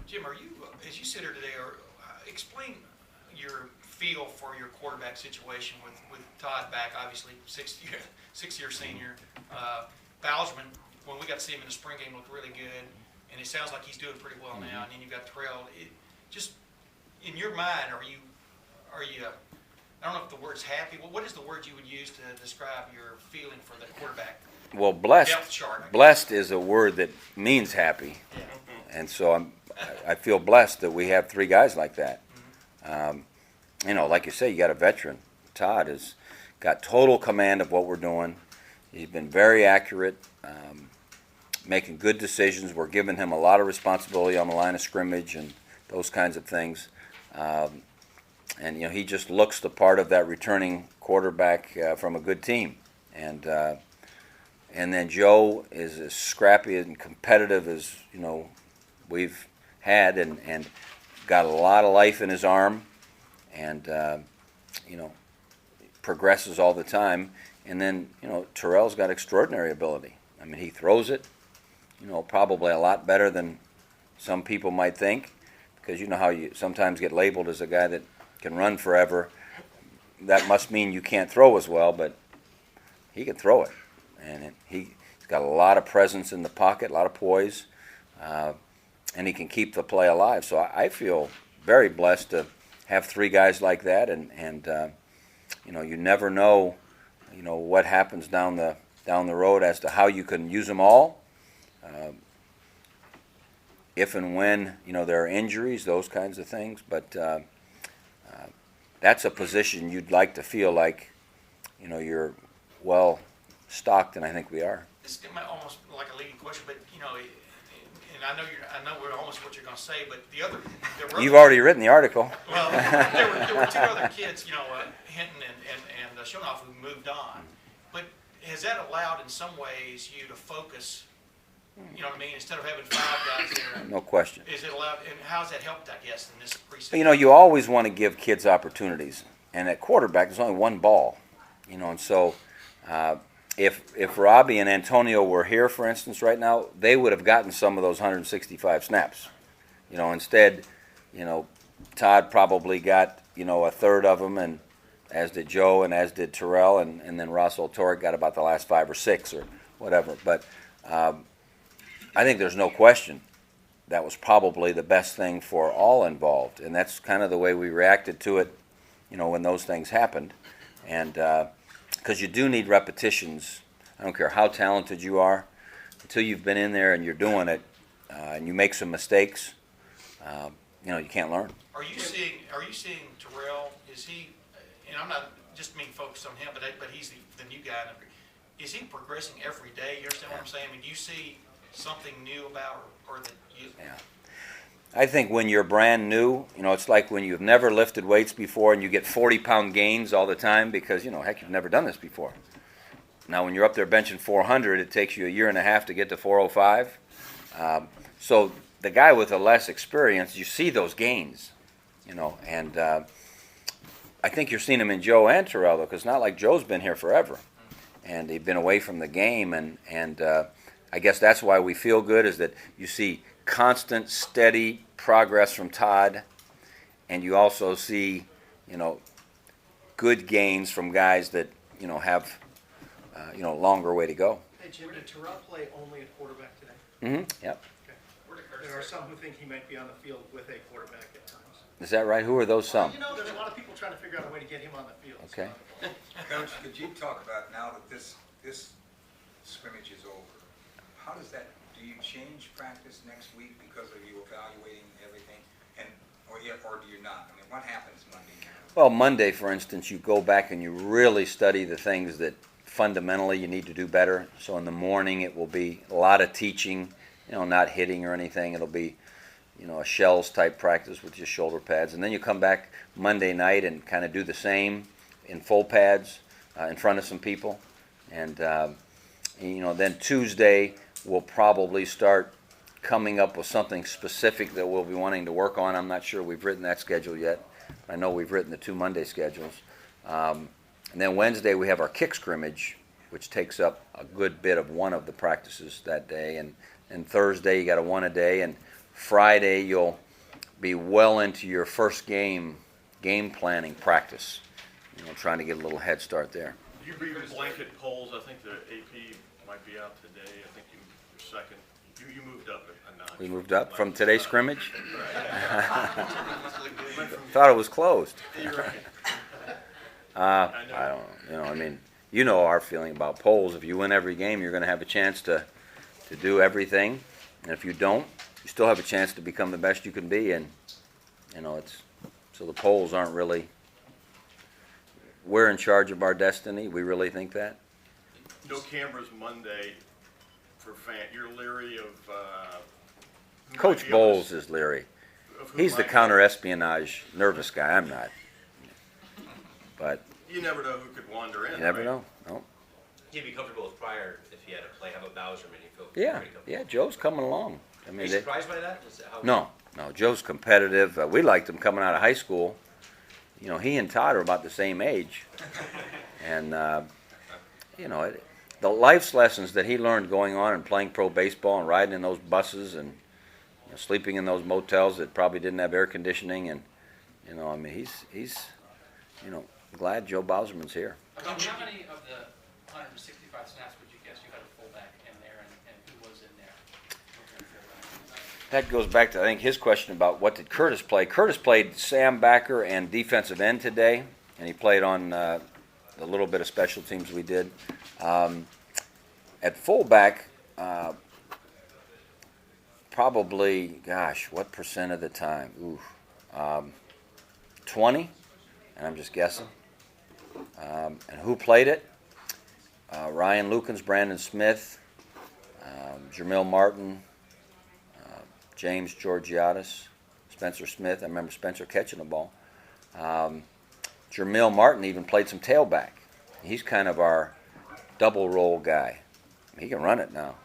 Jim, are you, as you sit here today, explain your feel for your quarterback situation with Todd back, obviously six-year senior. Bowsman, when we got to see him in the spring game, looked really good, and it sounds like he's doing pretty well now. And then you've got Terrell. Just in your mind, are you? I don't know if the word's happy. Well, what is the word you would use to describe your feeling for the quarterback? Well, blessed is a word that means happy, and so I feel blessed that we have three guys like that. Like you say, you got a veteran. Todd has got total command of what we're doing. He's been very accurate, making good decisions. We're giving him a lot of responsibility on the line of scrimmage and those kinds of things. And he just looks the part of that returning quarterback from a good team. And then Joe is as scrappy and competitive as we've had, and got a lot of life in his arm, and progresses all the time. And then Terrell's got extraordinary ability. I mean, he throws it, probably a lot better than some people might think, because how you sometimes get labeled as a guy that can run forever. That must mean you can't throw as well, but he can throw it, and he's got a lot of presence in the pocket, a lot of poise, and he can keep the play alive. So I feel very blessed to have three guys like that, and you never know, what happens down the road as to how you can use them all. If and when there are injuries, those kinds of things, but that's a position you'd like to feel like you're well stocked, and I think we are. This is almost like a leading question, but and I know we're almost what you're going to say, but you've already written the article. Well, there were two other kids, Hinton and Schonoff, who moved on. But has that allowed, in some ways, you to focus? You know what I mean? Instead of having five guys there. No question. Is it allowed? And how's that helped, I guess, in this preseason? You always want to give kids opportunities, and at quarterback, there's only one ball. And so. If Robbie and Antonio were here, for instance, right now, they would have gotten some of those 165 snaps. Instead, Todd probably got, a third of them, and as did Joe and as did Terrell, and then Russell Torek got about the last 5 or 6 or whatever. But I think there's no question that was probably the best thing for all involved, and that's kind of the way we reacted to it, when those things happened. And because you do need repetitions. I don't care how talented you are, until you've been in there and you're doing it, and you make some mistakes, you can't learn. Are you seeing Terrell? Is he? And I'm not just being focused on him, but he's the new guy. Is he progressing every day? You understand what I'm saying? I mean, do you see something new about or that you? Yeah. I think when you're brand new, it's like when you've never lifted weights before and you get 40-pound gains all the time because, heck, you've never done this before. Now, when you're up there benching 400, it takes you a year and a half to get to 405. So the guy with the less experience, you see those gains, and I think you're seeing them in Joe and Terrell, though, because it's not like Joe's been here forever, and he's been away from the game, and I guess that's why we feel good, is that you see constant, steady progress from Todd, and you also see, good gains from guys that, have, longer way to go. Hey, Jim, did Terrell play only at quarterback today? Mm-hmm. Yep. Okay. There are some who think he might be on the field with a quarterback at times. Is that right? Who are those some? Well, there's a lot of people trying to figure out a way to get him on the field. Okay. Coach, could you talk about, now that this scrimmage is over, how does that, do you change practice next week because of you evaluating everything, or do you not? I mean, what happens Monday night? Well, Monday, for instance, you go back and you really study the things that fundamentally you need to do better. So in the morning it will be a lot of teaching, not hitting or anything. It'll be, a shells type practice with just shoulder pads. And then you come back Monday night and kind of do the same in full pads in front of some people. And, then Tuesday we'll probably start coming up with something specific that we'll be wanting to work on. I'm not sure we've written that schedule yet. I know we've written the 2 Monday schedules. And then Wednesday we have our kick scrimmage, which takes up a good bit of one of the practices that day. And Thursday you got a one a day. And Friday you'll be well into your first game planning practice. Trying to get a little head start there. You read blanket polls. I think the AP might be out today. I think you're second. You moved up a notch. We moved up from today's scrimmage. Thought it was closed. You're right. I don't know. You know our feeling about polls. If you win every game, you're going to have a chance to do everything, and if you don't, you still have a chance to become the best you can be. And so the polls aren't really. We're in charge of our destiny. We really think that. No cameras Monday for fan. You're leery of. Coach Bowles is leery. He's the counter-espionage nervous guy. I'm not. But you never know who could wander in. You never right? know. No. He'd be comfortable with Pryor if he had to play. How about Bowserman? You feel Yeah, pretty comfortable? yeah. Joe's coming along. Are you surprised by that? No. Joe's competitive. We liked him coming out of high school. He and Todd are about the same age, and the life's lessons that he learned going on and playing pro baseball and riding in those buses and sleeping in those motels that probably didn't have air conditioning, and he's glad Joe Bowserman's here. How many of the 165 snaps would you guess you had a fullback in there, and who was in there? That goes back to, I think, his question about what did Curtis play. Curtis played Sam backer and defensive end today, and he played on the little bit of special teams we did. At fullback, probably, what percent of the time? 20, and I'm just guessing. And who played it? Ryan Lukens, Brandon Smith, Jamil Martin, James Georgiadis, Spencer Smith. I remember Spencer catching the ball. Jamil Martin even played some tailback. He's kind of our double role guy. He can run it now,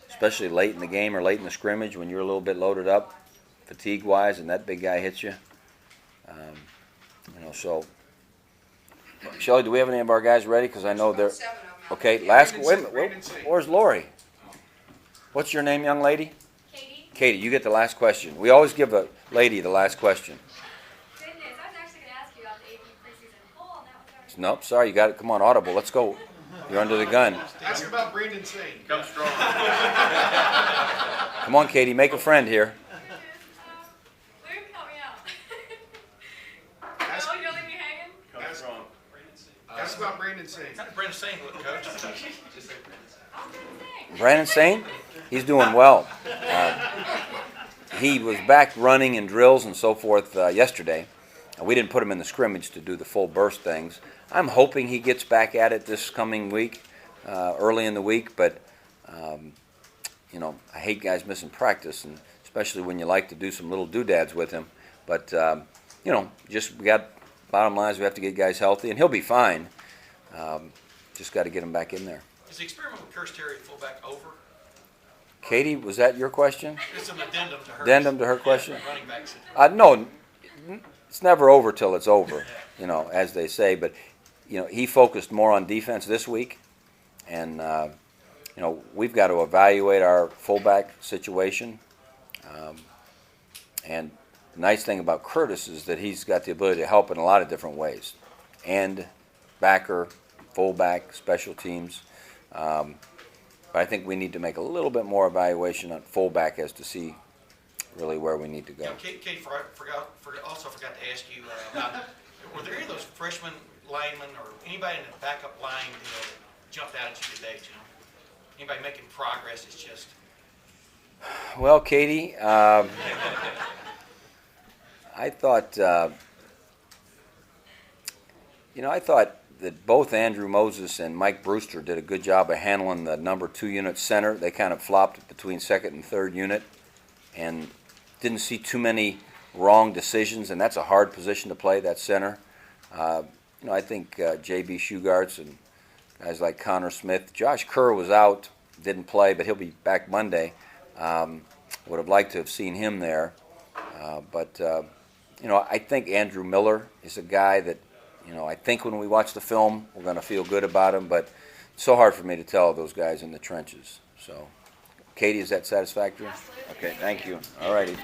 especially late in the game or late in the scrimmage when you're a little bit loaded up, fatigue-wise, and that big guy hits you. So, Shelley, do we have any of our guys ready? Because I know they're okay. Wait a minute. Where's Lori? What's your name, young lady? Katie, you get the last question. We always give a lady the last question. Goodness, I was actually going to ask you about the AP preseason poll, and that was already... Nope, sorry, you got it. Come on, Audible. Let's go. You're under the gun. Ask about Brandon Sane. Come strong. Come on, Katie, make a friend here. Luke, help me out. Ask- No, you don't leave me hanging? Come strong. Ask about Brandon Sane. How did Brandon Sane look, Coach? I was going to say. Brandon Sane, he's doing well. He was back running in drills and so forth yesterday. We didn't put him in the scrimmage to do the full burst things. I'm hoping he gets back at it this coming week, early in the week, but, I hate guys missing practice, and especially when you like to do some little doodads with him. But, we got bottom lines, we have to get guys healthy, and he'll be fine. Just got to get him back in there. Is the experiment with Curtis Terry at fullback over? Katie, was that your question? It's an addendum to her. Addendum to her question? Running back situation. No, it's never over till it's over, as they say. But, he focused more on defense this week. And, we've got to evaluate our fullback situation. And the nice thing about Curtis is that he's got the ability to help in a lot of different ways. End, backer, fullback, special teams. But I think we need to make a little bit more evaluation on fullback as to see really where we need to go. Kate also forgot to ask you about, were there any of those freshman linemen or anybody in the backup line that jumped out at you today, Anybody making progress? It's just... Well, Katie, I thought, I thought that both Andrew Moses and Mike Brewster did a good job of handling the number 2 unit center. They kind of flopped between second and third unit and didn't see too many wrong decisions, and that's a hard position to play, that center. I think J.B. Shugarts and guys like Connor Smith. Josh Kerr was out, didn't play, but he'll be back Monday. Would have liked to have seen him there. But I think Andrew Miller is a guy that, I think when we watch the film, we're going to feel good about him, but it's so hard for me to tell those guys in the trenches. So Katie, is that satisfactory? Absolutely. Okay, thank you. All righty.